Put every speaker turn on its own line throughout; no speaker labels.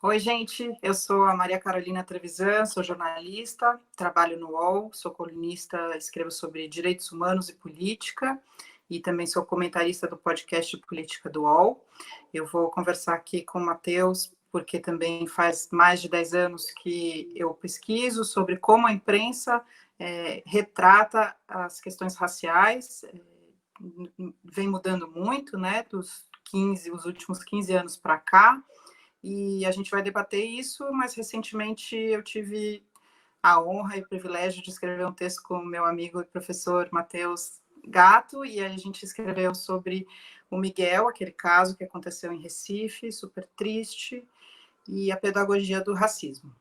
Oi, gente, eu sou a Maria Carolina Trevisan, sou jornalista, trabalho no UOL, sou colunista, escrevo sobre direitos humanos e política, e também sou comentarista do podcast Política do UOL. Eu vou conversar aqui com o Matheus, porque também faz mais de 10 anos que eu pesquiso sobre como a imprensa retrata as questões raciais, vem mudando muito, né, os últimos 15 anos para cá, e a gente vai debater isso, mas recentemente eu tive a honra e o privilégio de escrever um texto com o meu amigo e professor Matheus Gatto, e a gente escreveu sobre o Miguel, aquele caso que aconteceu em Recife, super triste, e a pedagogia do racismo.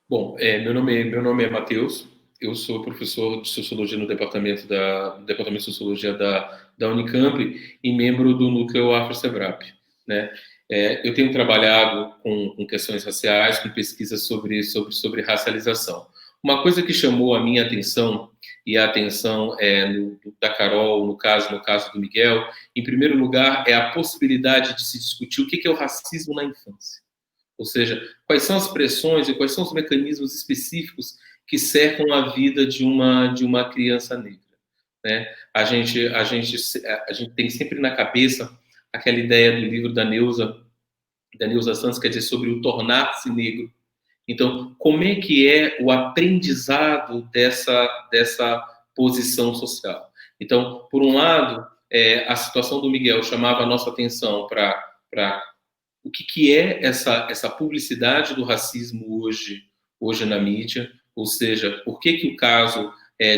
Bom, meu nome é Matheus, eu sou professor de Sociologia no Departamento de Sociologia da Unicamp e membro do Núcleo Afro-Sebrap, né? Eu tenho trabalhado com questões raciais, com pesquisas sobre racialização. Uma coisa que chamou a minha atenção, e a atenção da Carol, no caso do Miguel, em primeiro lugar, é a possibilidade de se discutir o que é o racismo na infância. Ou seja, quais são as pressões e quais são os mecanismos específicos que cercam a vida de uma criança negra, né? A gente tem sempre na cabeça aquela ideia do livro da Neuza Santos, quer dizer, sobre o tornar-se negro. Então, como é que é o aprendizado dessa posição social? Então, por um lado, a situação do Miguel chamava a nossa atenção para o que é essa publicidade do racismo hoje na mídia, ou seja, por que o caso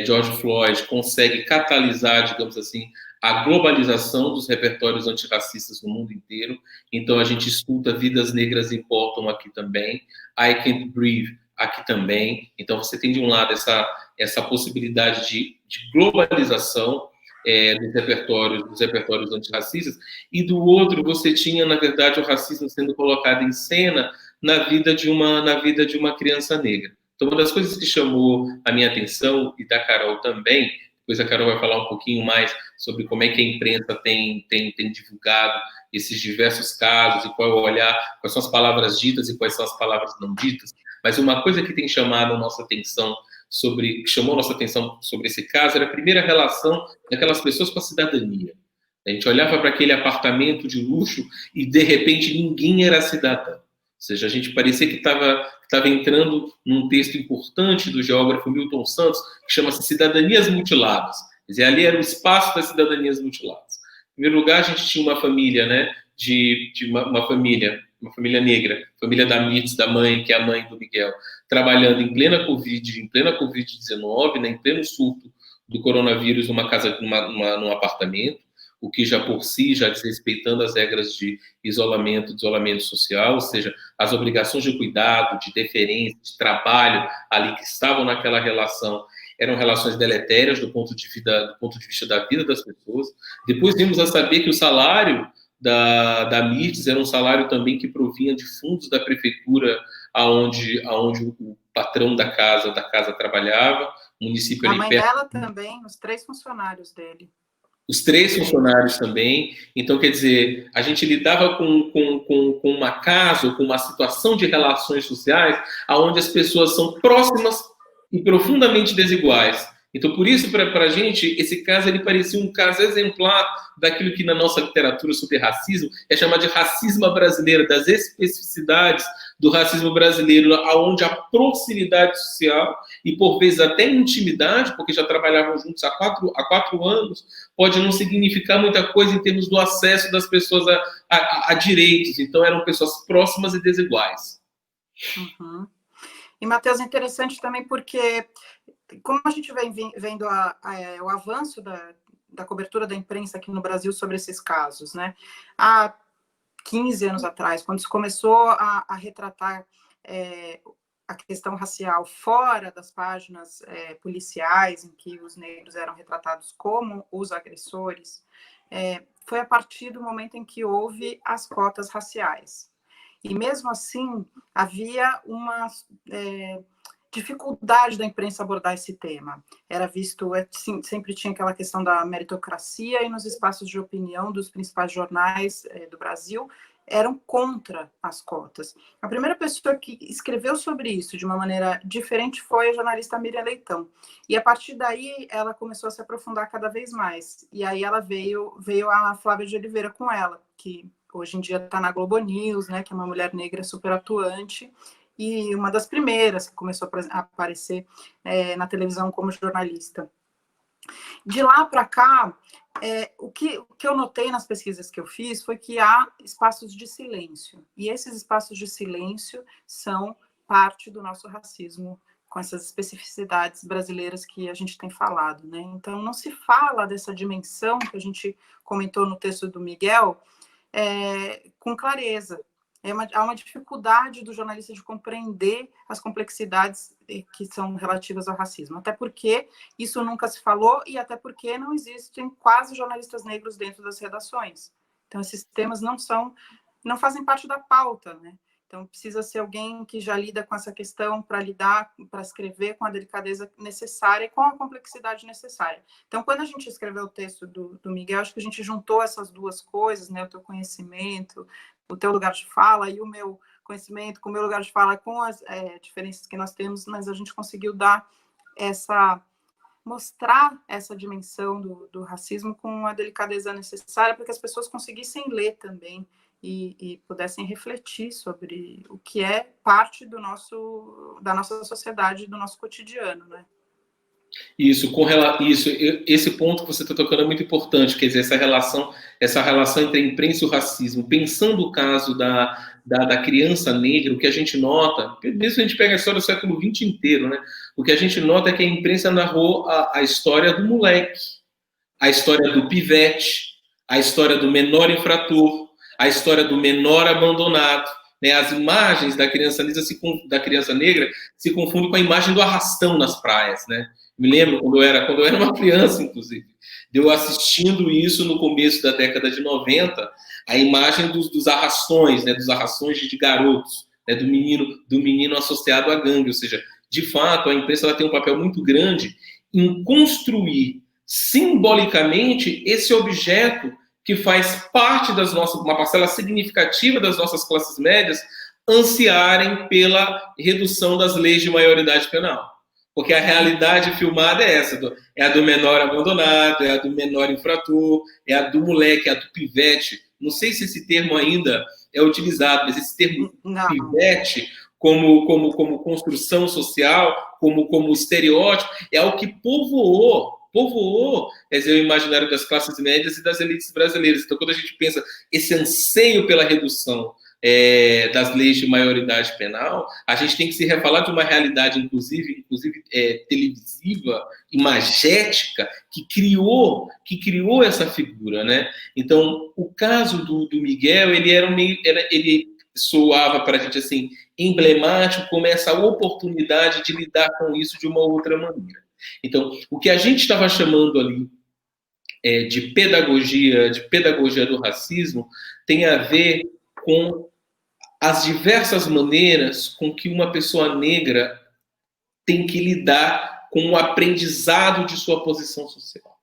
George Floyd consegue catalisar, digamos assim, a globalização dos repertórios antirracistas no mundo inteiro. Então, a gente escuta Vidas Negras Importam aqui também, I Can't Breathe aqui também. Então, você tem, de um lado, essa possibilidade de globalização dos repertórios antirracistas, e do outro você tinha, na verdade, o racismo sendo colocado em cena na vida de uma criança negra. Então, uma das coisas que chamou a minha atenção, e da Carol também, depois a Carol vai falar um pouquinho mais sobre como é que a imprensa tem divulgado esses diversos casos, e qual é o olhar, quais são as palavras ditas e quais são as palavras não ditas, mas uma coisa que tem chamado a nossa atenção que chamou a nossa atenção sobre esse caso era a primeira relação daquelas pessoas com a cidadania. A gente olhava para aquele apartamento de luxo e, de repente, ninguém era cidadão. Ou seja, a gente parecia que estava entrando num texto importante do geógrafo Milton Santos, que chama-se Cidadanias Mutiladas. Quer dizer, ali era o espaço das cidadanias mutiladas. Em primeiro lugar, a gente tinha uma família, né, uma família negra, família da Mitz, da mãe, que é a mãe do Miguel, trabalhando em plena Covid-19, né, em pleno surto do coronavírus, num apartamento, o que já por si, já desrespeitando as regras de isolamento social, ou seja, as obrigações de cuidado, de deferência, de trabalho ali que estavam naquela relação, eram relações deletérias do ponto de vista da vida das pessoas. Depois vimos a saber que o salário da Mirtz era um salário também que provinha de fundos da prefeitura aonde o patrão da casa trabalhava, o município
ali perto. A mãe dela também, os 3 funcionários dele.
Os 3 funcionários também. Então, quer dizer, a gente lidava com uma casa, ou com uma situação de relações sociais onde as pessoas são próximas e profundamente desiguais. Então, por isso, para a gente, esse caso ele parecia um caso exemplar daquilo que na nossa literatura sobre racismo é chamado de racismo brasileiro, das especificidades do racismo brasileiro, onde a proximidade social e, por vezes, até intimidade, porque já trabalhavam juntos há quatro anos, pode não significar muita coisa em termos do acesso das pessoas a direitos. Então, eram pessoas próximas e desiguais.
Uhum. E, Matheus, é interessante também porque, como a gente vem vendo o avanço da cobertura da imprensa aqui no Brasil sobre esses casos, né? Há 15 anos atrás, quando se começou a retratar a questão racial fora das páginas policiais, em que os negros eram retratados como os agressores, foi a partir do momento em que houve as cotas raciais. E mesmo assim, havia uma dificuldade da imprensa abordar esse tema. Era visto, sempre tinha aquela questão da meritocracia, e nos espaços de opinião dos principais jornais do Brasil eram contra as cotas. A primeira pessoa que escreveu sobre isso de uma maneira diferente foi a jornalista Miriam Leitão. E a partir daí ela começou a se aprofundar cada vez mais. E aí ela veio a Flávia de Oliveira com ela, que hoje em dia está na Globo News, né, que é uma mulher negra super atuante, e uma das primeiras que começou a aparecer na televisão como jornalista. De lá para cá, o que eu notei nas pesquisas que eu fiz foi que há espaços de silêncio. E esses espaços de silêncio são parte do nosso racismo, com essas especificidades brasileiras que a gente tem falado, né? Então, não se fala dessa dimensão que a gente comentou no texto do Miguel com clareza. Há uma dificuldade do jornalista de compreender as complexidades que são relativas ao racismo, até porque isso nunca se falou e até porque não existem quase jornalistas negros dentro das redações. Então, esses temas não fazem parte da pauta, né? Então, precisa ser alguém que já lida com essa questão para escrever com a delicadeza necessária e com a complexidade necessária. Então, quando a gente escreveu o texto do Miguel, acho que a gente juntou essas duas coisas, né? O teu conhecimento, o teu lugar de fala e o meu conhecimento com o meu lugar de fala, com as diferenças que nós temos, mas a gente conseguiu mostrar essa dimensão do racismo com a delicadeza necessária para que as pessoas conseguissem ler também e pudessem refletir sobre o que é parte da nossa sociedade, do nosso cotidiano, né?
Esse ponto que você está tocando é muito importante, quer dizer, essa relação entre a imprensa e o racismo. Pensando o caso da criança negra, o que a gente nota, mesmo a gente pega a história do século XX inteiro, né? O que a gente nota é que a imprensa narrou a história do moleque, a história do pivete, a história do menor infrator, a história do menor abandonado. Né? As imagens da criança negra se confundem com a imagem do arrastão nas praias, né? Me lembro quando eu era uma criança, inclusive, de eu assistindo isso no começo da década de 90, a imagem dos arrastões, né, dos arrastões de garotos, né, do menino associado à gangue. Ou seja, de fato, a imprensa ela tem um papel muito grande em construir simbolicamente esse objeto que faz parte uma parcela significativa das nossas classes médias ansiarem pela redução das leis de maioridade penal. Porque a realidade filmada é essa, é a do menor abandonado, é a do menor infrator, é a do moleque, é a do pivete. Não sei se esse termo ainda é utilizado, mas esse termo pivete, como construção social, como estereótipo, é o que povoou, quer dizer, o imaginário das classes médias e das elites brasileiras. Então, quando a gente pensa esse anseio pela redução das leis de maioridade penal, a gente tem que se refalar de uma realidade, inclusive televisiva, imagética, que criou essa figura, né? Então, o caso do Miguel, ele soava para a gente assim emblemático, como essa oportunidade de lidar com isso de uma outra maneira. Então, o que a gente estava chamando ali de pedagogia do racismo tem a ver com as diversas maneiras com que uma pessoa negra tem que lidar com o aprendizado de sua posição social.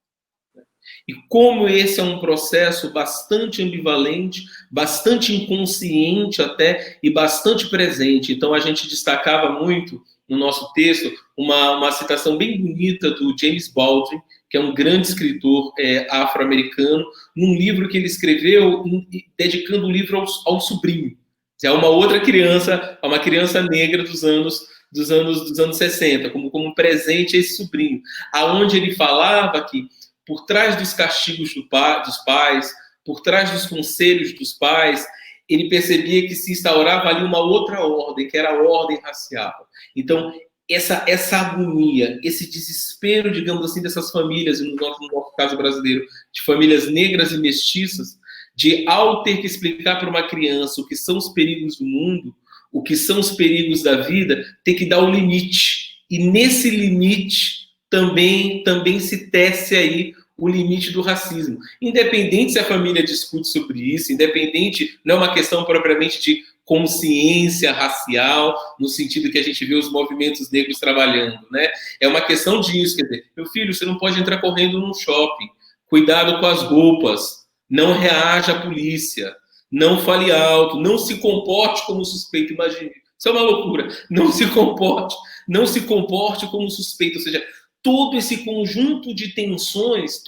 E como esse é um processo bastante ambivalente, bastante inconsciente até, e bastante presente. Então, a gente destacava muito no nosso texto uma citação bem bonita do James Baldwin, que é um grande escritor afro-americano, num livro que ele escreveu dedicando o livro ao sobrinho. É uma outra criança, uma criança negra dos anos 60, como um presente a esse sobrinho, aonde ele falava que por trás dos castigos dos pais, por trás dos conselhos dos pais, ele percebia que se instaurava ali uma outra ordem, que era a ordem racial. Então, essa agonia, esse desespero, digamos assim, dessas famílias, no nosso caso brasileiro, de famílias negras e mestiças, de, ao ter que explicar para uma criança o que são os perigos do mundo, o que são os perigos da vida, ter que dar o limite. E nesse limite também se tece aí o limite do racismo. Independente se a família discute sobre isso, independente, não é uma questão propriamente de consciência racial, no sentido que a gente vê os movimentos negros trabalhando, né? É uma questão disso, quer dizer, meu filho, você não pode entrar correndo num shopping, cuidado com as roupas, não reaja à polícia, não fale alto, não se comporte como suspeito, imagine, isso é uma loucura, não se comporte como suspeito, ou seja, todo esse conjunto de tensões,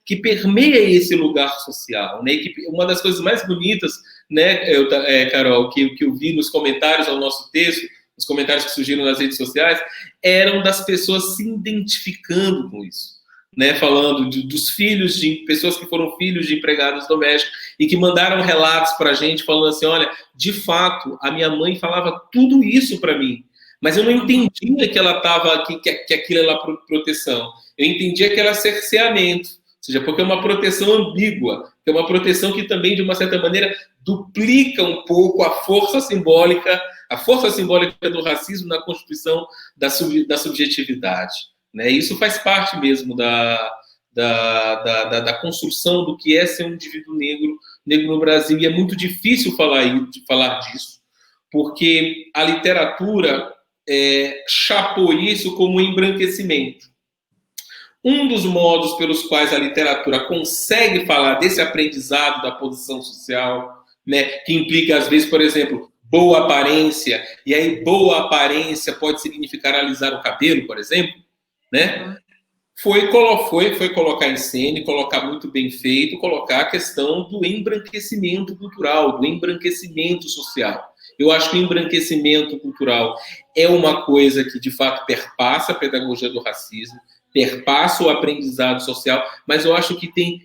que permeia esse lugar social, né? Que uma das coisas mais bonitas, né, Carol, que eu vi nos comentários ao nosso texto, os comentários que surgiram nas redes sociais, eram das pessoas se identificando com isso, né? Falando dos filhos de pessoas que foram filhos de empregados domésticos e que mandaram relatos para a gente falando assim, olha, de fato, a minha mãe falava tudo isso para mim, mas eu não entendia que ela estava que aquilo era proteção. Eu entendia que era cerceamento, ou seja, porque é uma proteção ambígua, é uma proteção que também, de uma certa maneira, duplica um pouco a força simbólica do racismo na constituição da subjetividade. Né? Isso faz parte mesmo da construção do que é ser um indivíduo negro no Brasil, e é muito difícil falar disso, porque a literatura chapou isso como embranquecimento. Um dos modos pelos quais a literatura consegue falar desse aprendizado da posição social, né, que implica, às vezes, por exemplo, boa aparência, e aí boa aparência pode significar alisar o cabelo, por exemplo, né? Foi colocar em cena, colocar muito bem feito, colocar a questão do embranquecimento cultural, do embranquecimento social. Eu acho que o embranquecimento cultural é uma coisa que, de fato, perpassa a pedagogia do racismo, perpassa o aprendizado social, mas eu acho que tem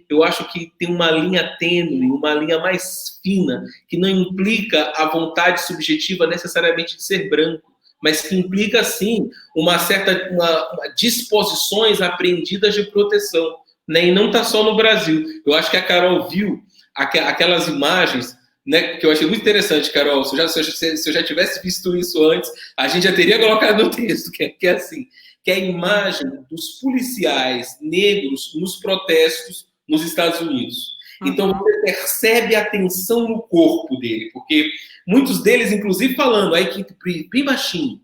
uma linha tênue, uma linha mais fina, que não implica a vontade subjetiva necessariamente de ser branco, mas que implica, sim, uma disposições aprendidas de proteção, né? E não está só no Brasil. Eu acho que a Carol viu aquelas imagens, né, que eu achei muito interessante, Carol. Se eu já tivesse visto isso antes, a gente já teria colocado no texto, que é assim, que é a imagem dos policiais negros nos protestos nos Estados Unidos. Então, você percebe a tensão no corpo dele, porque muitos deles, inclusive, falando, aí que bem baixinho,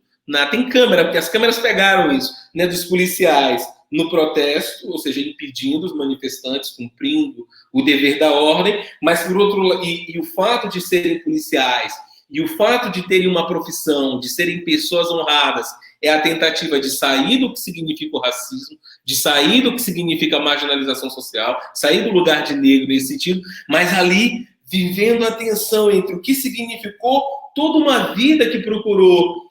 tem câmera, porque as câmeras pegaram isso, né, dos policiais no protesto, ou seja, impedindo os manifestantes, cumprindo o dever da ordem, mas, por outro lado, e o fato de serem policiais, e o fato de terem uma profissão, de serem pessoas honradas, é a tentativa de sair do que significa o racismo, de sair do que significa a marginalização social, sair do lugar de negro nesse sentido, mas ali vivendo a tensão entre o que significou toda uma vida que procurou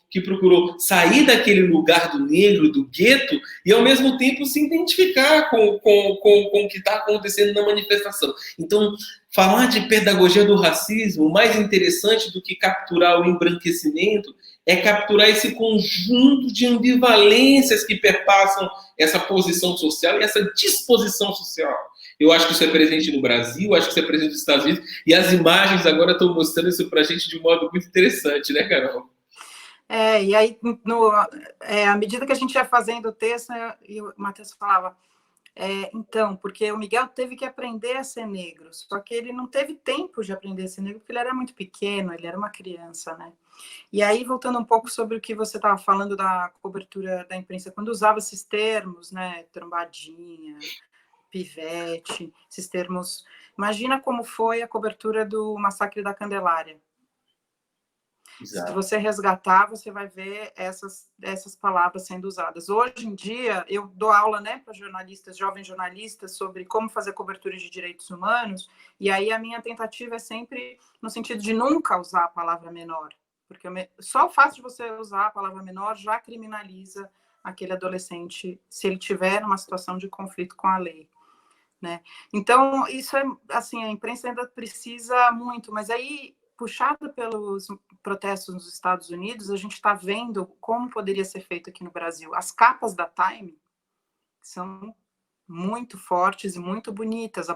sair daquele lugar do negro, do gueto, e ao mesmo tempo se identificar com o que está acontecendo na manifestação. Então, falar de pedagogia do racismo, mais interessante do que capturar o embranquecimento, é capturar esse conjunto de ambivalências que perpassam essa posição social e essa disposição social. Eu acho que isso é presente no Brasil, acho que isso é presente nos Estados Unidos, e as imagens agora estão mostrando isso para a gente de um modo muito interessante, né, Carol?
E aí, à medida que a gente ia fazendo o texto, né, e o Matheus falava, então, porque o Miguel teve que aprender a ser negro, só que ele não teve tempo de aprender a ser negro, porque ele era muito pequeno, ele era uma criança, né? E aí, voltando um pouco sobre o que você estava falando da cobertura da imprensa, quando usava esses termos, né, trombadinha, pivete, esses termos, imagina como foi a cobertura do massacre da Candelária. Exato. Se você resgatar, você vai ver essas palavras sendo usadas. Hoje em dia, eu dou aula, né, para jovens jornalistas, sobre como fazer cobertura de direitos humanos, e aí a minha tentativa é sempre no sentido de nunca usar a palavra menor, porque só o fato de você usar a palavra menor já criminaliza aquele adolescente se ele tiver uma situação de conflito com a lei. Né? Então, isso é, assim, a imprensa ainda precisa muito, mas aí, puxado pelos protestos nos Estados Unidos, a gente está vendo como poderia ser feito aqui no Brasil. As capas da Time são muito fortes e muito bonitas,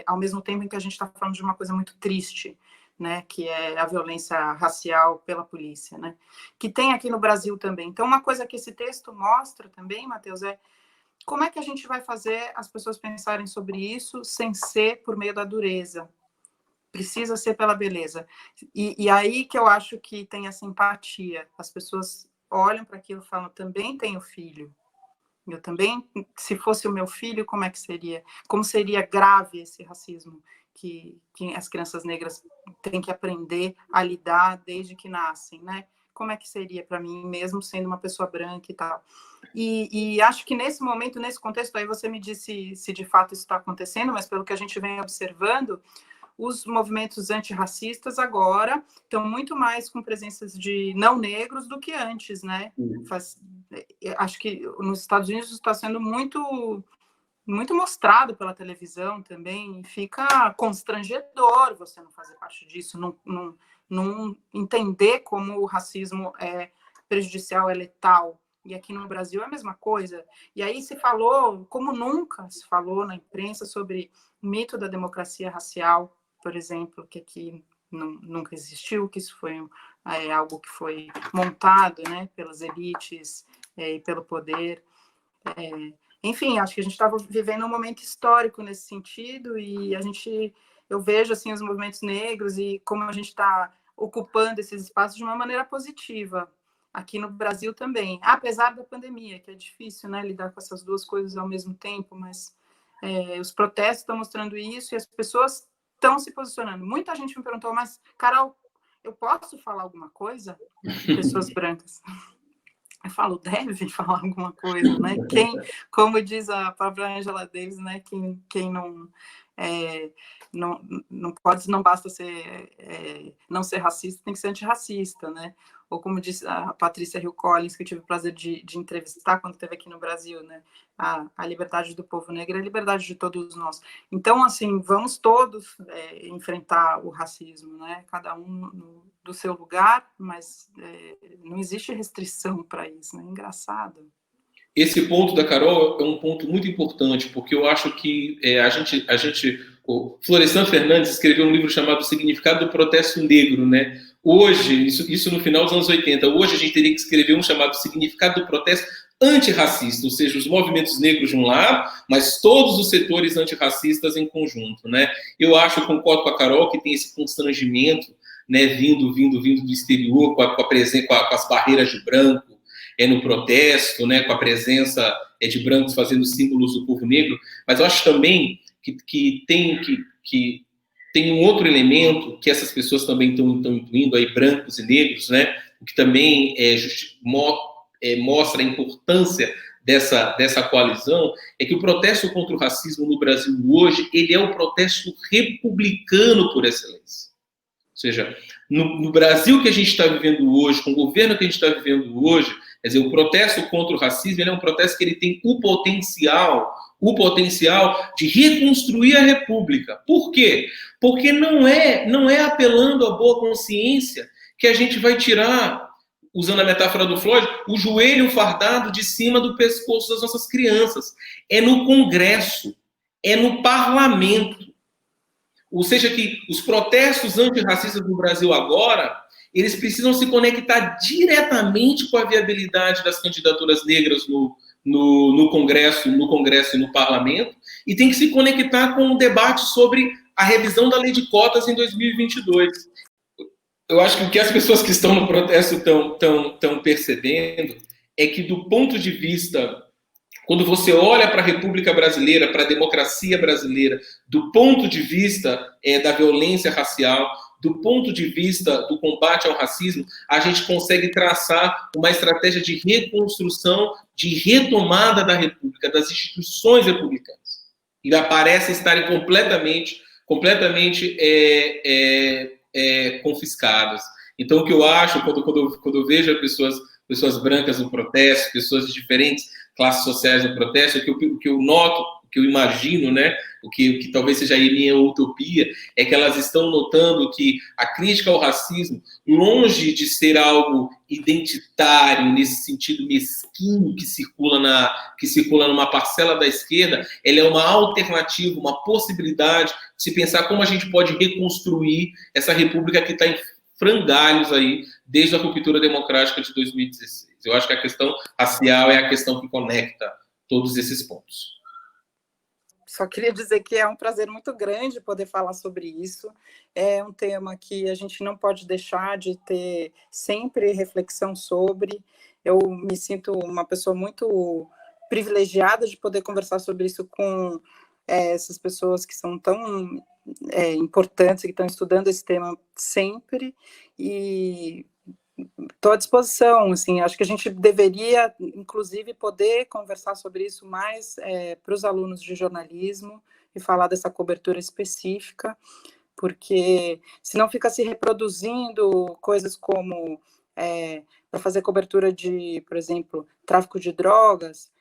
ao mesmo tempo em que a gente está falando de uma coisa muito triste, né, que é a violência racial pela polícia, né, que tem aqui no Brasil também. Então, uma coisa que esse texto mostra também, Matheus, é como é que a gente vai fazer as pessoas pensarem sobre isso sem ser por meio da dureza, precisa ser pela beleza. E aí que eu acho que tem essa empatia. As pessoas olham para aquilo e falam, também tenho filho. Eu também, se fosse o meu filho, como é que seria? Como seria grave esse racismo que as crianças negras têm que aprender a lidar desde que nascem, né? Como é que seria para mim, mesmo sendo uma pessoa branca e tal? E acho que nesse momento, nesse contexto, aí você me disse se de fato isso está acontecendo, mas pelo que a gente vem observando, os movimentos antirracistas agora estão muito mais com presenças de não negros do que antes, né? Acho que nos Estados Unidos está sendo muito mostrado pela televisão também, e fica constrangedor você não fazer parte disso, não entender como o racismo é prejudicial, é letal. E aqui no Brasil é a mesma coisa. E aí se falou, como nunca se falou na imprensa, sobre o mito da democracia racial, por exemplo, que aqui nunca existiu, que isso foi algo que foi montado, né, pelas elites e pelo poder. Enfim, acho que a gente estava vivendo um momento histórico nesse sentido, e eu vejo assim os movimentos negros e como a gente está ocupando esses espaços de uma maneira positiva. Aqui no Brasil também, apesar da pandemia, que é difícil, né, lidar com essas duas coisas ao mesmo tempo, mas os protestos estão mostrando isso e as pessoas estão se posicionando. Muita gente me perguntou, mas, Carol, eu posso falar alguma coisa? Pessoas brancas. Eu falo, deve falar alguma coisa, né? Como diz a própria Angela Davis, né? Quem não pode, não basta não ser racista, tem que ser antirracista, né? Ou como disse a Patrícia Hill Collins, que eu tive o prazer de entrevistar quando esteve aqui no Brasil, né? A liberdade do povo negro é a liberdade de todos nós. Então, assim, vamos todos enfrentar o racismo, né? Cada um do seu lugar, mas não existe restrição para isso, né? Engraçado.
Esse ponto da Carol é um ponto muito importante, porque eu acho que o Florestan Fernandes escreveu um livro chamado O Significado do Protesto Negro, né? Hoje, isso no final dos anos 80, hoje a gente teria que escrever um chamado Significado do Protesto Antirracista, ou seja, os movimentos negros de um lado, mas todos os setores antirracistas em conjunto, né? Eu concordo com a Carol, que tem esse constrangimento, né, vindo do exterior, com as barreiras de branco, no protesto, né, com a presença de brancos fazendo símbolos do povo negro, mas eu acho também que tem um outro elemento que essas pessoas também estão incluindo aí, brancos e negros, né, o que também mostra a importância dessa coalizão, é que o protesto contra o racismo no Brasil hoje, ele é o protesto republicano por excelência. Ou seja, no Brasil que a gente está vivendo hoje, com o governo que a gente está vivendo hoje, quer dizer, o protesto contra o racismo, ele é um protesto que ele tem o potencial de reconstruir a República. Por quê? Porque não é apelando à boa consciência que a gente vai tirar, usando a metáfora do Floyd, o joelho fardado de cima do pescoço das nossas crianças. É no Congresso, é no Parlamento. Ou seja, que os protestos antirracistas no Brasil agora, eles precisam se conectar diretamente com a viabilidade das candidaturas negras no Congresso e no Parlamento, e tem que se conectar com o debate sobre a revisão da lei de cotas em 2022. Eu acho que o que as pessoas que estão no protesto estão percebendo é que, do ponto de vista, quando você olha para a República Brasileira, para a democracia brasileira, do ponto de vista da violência racial, do ponto de vista do combate ao racismo, a gente consegue traçar uma estratégia de reconstrução, de retomada da República, das instituições republicanas. E parecem estarem completamente confiscadas. Então, o que eu acho, quando eu vejo pessoas brancas no protesto, pessoas de diferentes classes sociais no protesto, o que eu noto, o que eu imagino, né, o que talvez seja a minha utopia, é que elas estão notando que a crítica ao racismo, longe de ser algo identitário, nesse sentido mesquinho que circula numa parcela da esquerda, ela é uma alternativa, uma possibilidade de se pensar como a gente pode reconstruir essa república que está em frangalhos aí, desde a ruptura democrática de 2016. Eu acho que a questão racial é a questão que conecta todos esses pontos.
só queria dizer que é um prazer muito grande poder falar sobre isso. É um tema que a gente não pode deixar de ter sempre reflexão sobre. Eu me sinto uma pessoa muito privilegiada de poder conversar sobre isso com essas pessoas que são tão importantes, que estão estudando esse tema sempre, e estou à disposição, assim, acho que a gente deveria, inclusive, poder conversar sobre isso mais para os alunos de jornalismo e falar dessa cobertura específica, porque senão fica se reproduzindo coisas como, para fazer cobertura de, por exemplo, tráfico de drogas,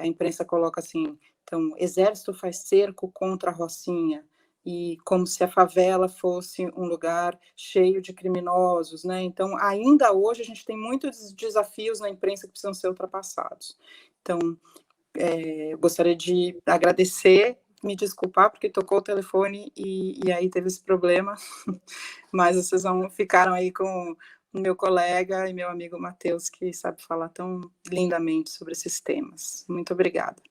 a imprensa coloca assim, então, exército faz cerco contra a Rocinha, e como se a favela fosse um lugar cheio de criminosos, né? Então, ainda hoje, a gente tem muitos desafios na imprensa que precisam ser ultrapassados. Então, eu gostaria de agradecer, me desculpar, porque tocou o telefone e aí teve esse problema, mas vocês ficaram aí com o meu colega e meu amigo Matheus, que sabe falar tão lindamente sobre esses temas. Muito obrigada.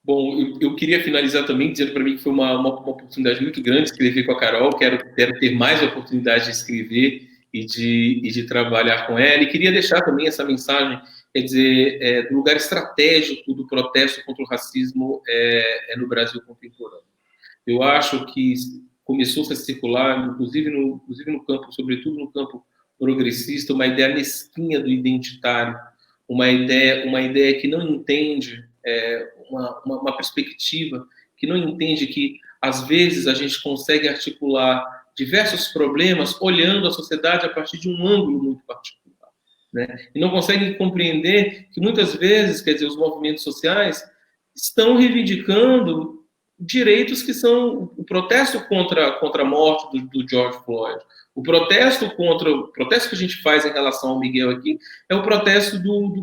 Bom, eu queria finalizar também dizendo para mim que foi uma oportunidade muito grande escrever com a Carol. Quero ter mais oportunidade de escrever e de trabalhar com ela. E queria deixar também essa mensagem, quer dizer, do lugar estratégico do protesto contra o racismo no Brasil contemporâneo. Eu acho que começou a circular, inclusive no campo, sobretudo no campo progressista, uma ideia mesquinha do identitário, uma ideia que não entende uma perspectiva que não entende que, às vezes, a gente consegue articular diversos problemas olhando a sociedade a partir de um ângulo muito particular, né? E não consegue compreender que, muitas vezes, quer dizer, os movimentos sociais estão reivindicando direitos que são o protesto contra a morte do George Floyd, o protesto que a gente faz em relação ao Miguel aqui é o protesto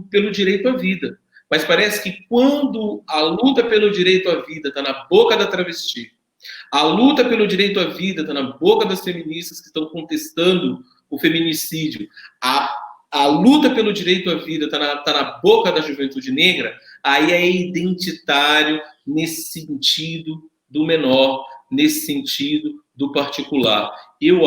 pelo direito à vida. Mas parece que quando a luta pelo direito à vida está na boca da travesti, a luta pelo direito à vida está na boca das feministas que estão contestando o feminicídio, a luta pelo direito à vida está na boca da juventude negra, aí é identitário nesse sentido do menor, nesse sentido do particular. Eu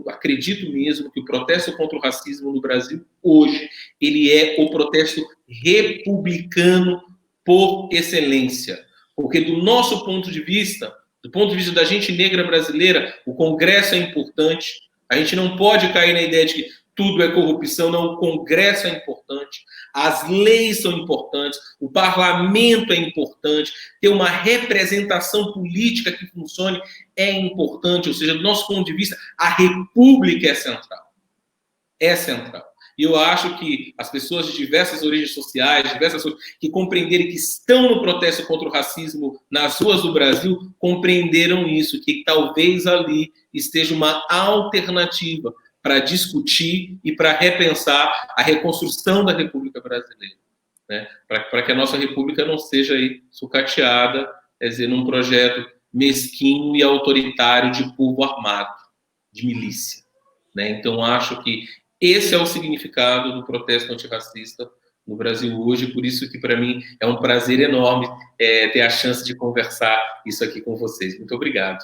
acredito mesmo que o protesto contra o racismo no Brasil hoje, ele é o protesto republicano por excelência. Porque do nosso ponto de vista, do ponto de vista da gente negra brasileira, o Congresso é importante. A gente não pode cair na ideia de que tudo é corrupção, não. O Congresso é importante, as leis são importantes, o parlamento é importante, ter uma representação política que funcione é importante, ou seja, do nosso ponto de vista, a república é central. É central. E eu acho que as pessoas de diversas origens sociais, que compreenderem que estão no protesto contra o racismo nas ruas do Brasil, compreenderam isso, que talvez ali esteja uma alternativa para discutir e para repensar a reconstrução da República Brasileira, né? Para que a nossa República não seja aí sucateada, quer dizer, num projeto mesquinho e autoritário de povo armado, de milícia, né? Então, acho que esse é o significado do protesto antirracista no Brasil hoje, por isso que, para mim, é um prazer enorme ter a chance de conversar isso aqui com vocês. Muito obrigado.